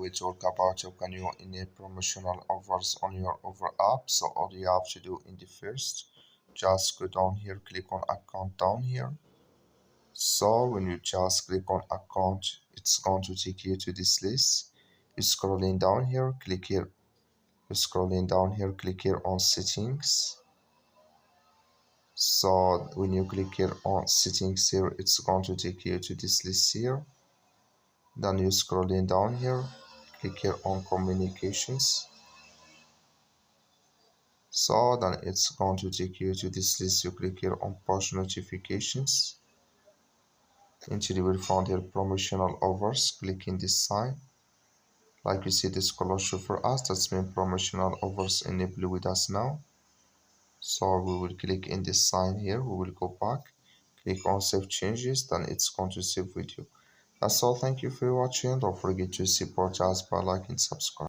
we talk about how can you enable promotional offers on your offer app. So all you have to do in the first, just go down here, click on account down here. So when you just click on account, it's going to take you to this list. You scrolling down here, click here. You scrolling down here, click here on settings. So when you click here on settings here, it's going to take you to this list here. Then you scrolling down here, click here on communications. So then it's going to take you to this list. You click here on push notifications. Until you will find here promotional offers. Click in this sign. Like you see this color show for us, that's mean promotional offers enabled with us now. So we will click in this sign here. We will go back, click on save changes, then it's going to save with you. That's all. Thank you for watching. Don't forget to support us by liking, subscribe.